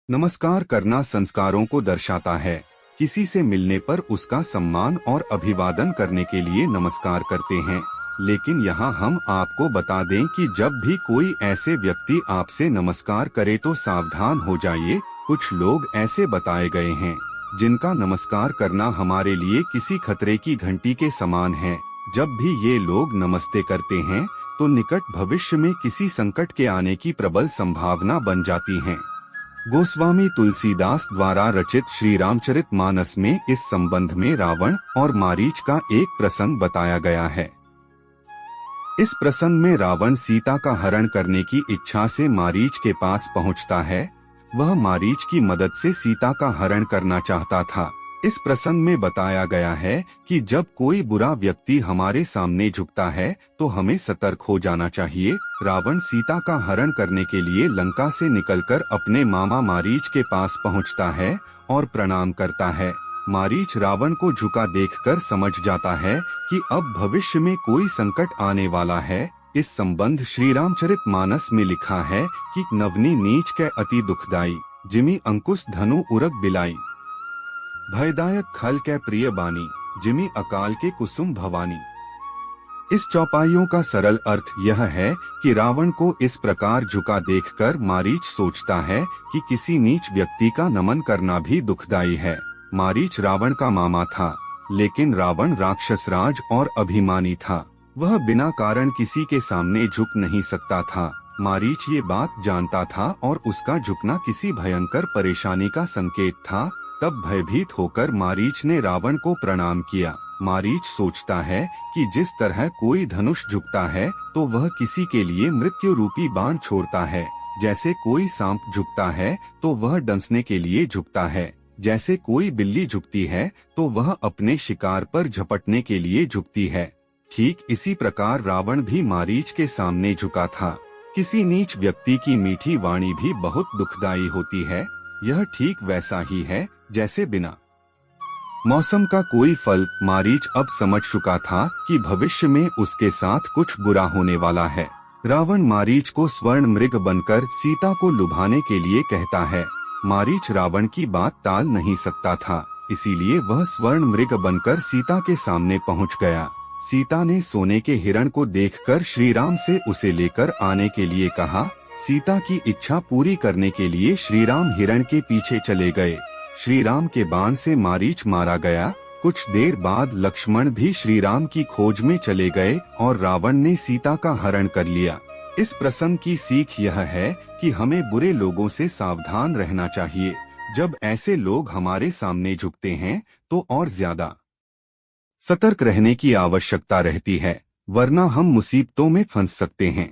नमस्कार करना संस्कारों को दर्शाता है। किसी से मिलने पर उसका सम्मान और अभिवादन करने के लिए नमस्कार करते हैं। लेकिन यहाँ हम आपको बता दें कि जब भी कोई ऐसे व्यक्ति आपसे नमस्कार करे तो सावधान हो जाइए। कुछ लोग ऐसे बताए गए हैं जिनका नमस्कार करना हमारे लिए किसी खतरे की घंटी के समान है। जब भी ये लोग नमस्ते करते हैं तो निकट भविष्य में किसी संकट के आने की प्रबल संभावना बन जाती है। गोस्वामी तुलसीदास द्वारा रचित श्री रामचरितमानस में इस संबंध में रावण और मारीच का एक प्रसंग बताया गया है। इस प्रसंग में रावण सीता का हरण करने की इच्छा से मारीच के पास पहुंचता है। वह मारीच की मदद से सीता का हरण करना चाहता था। इस प्रसंग में बताया गया है कि जब कोई बुरा व्यक्ति हमारे सामने झुकता है तो हमें सतर्क हो जाना चाहिए। रावण सीता का हरण करने के लिए लंका से निकलकर अपने मामा मारीच के पास पहुंचता है और प्रणाम करता है। मारीच रावण को झुका देखकर समझ जाता है कि अब भविष्य में कोई संकट आने वाला है। इस संबंध श्री रामचरितमानस में लिखा है कि नवनी नीच के अति दुखदाई, जिमी अंकुश धनु उरग बिलाई, भयदायक खल के प्रिय बानी, जिमी अकाल के कुसुम भवानी। इस चौपाइयों का सरल अर्थ यह है कि रावण को इस प्रकार झुका देखकर मारीच सोचता है कि किसी नीच व्यक्ति का नमन करना भी दुखदायी है। मारीच रावण का मामा था, लेकिन रावण राक्षसराज और अभिमानी था। वह बिना कारण किसी के सामने झुक नहीं सकता था। मारीच ये बात जानता था और उसका झुकना किसी भयंकर परेशानी का संकेत था। तब भयभीत होकर मारीच ने रावण को प्रणाम किया। मारीच सोचता है कि जिस तरह कोई धनुष झुकता है तो वह किसी के लिए मृत्यु रूपी बाण छोड़ता है, जैसे कोई सांप झुकता है तो वह डंसने के लिए झुकता है, जैसे कोई बिल्ली झुकती है तो वह अपने शिकार पर झपटने के लिए झुकती है। ठीक इसी प्रकार रावण भी मारीच के सामने झुका था। किसी नीच व्यक्ति की मीठी वाणी भी बहुत दुखदायी होती है। यह ठीक वैसा ही है जैसे बिना मौसम का कोई फल। मारीच अब समझ चुका था कि भविष्य में उसके साथ कुछ बुरा होने वाला है। रावण मारीच को स्वर्ण मृग बनकर सीता को लुभाने के लिए कहता है। मारीच रावण की बात टाल नहीं सकता था, इसीलिए वह स्वर्ण मृग बनकर सीता के सामने पहुंच गया। सीता ने सोने के हिरण को देखकर श्री राम से उसे लेकर आने के लिए कहा। सीता की इच्छा पूरी करने के लिए श्री राम हिरण के पीछे चले गए। श्री राम के बाण से मारीच मारा गया। कुछ देर बाद लक्ष्मण भी श्री राम की खोज में चले गए और रावण ने सीता का हरण कर लिया। इस प्रसंग की सीख यह है कि हमें बुरे लोगों से सावधान रहना चाहिए। जब ऐसे लोग हमारे सामने झुकते हैं तो और ज्यादा सतर्क रहने की आवश्यकता रहती है, वरना हम मुसीबतों में फंस सकते हैं।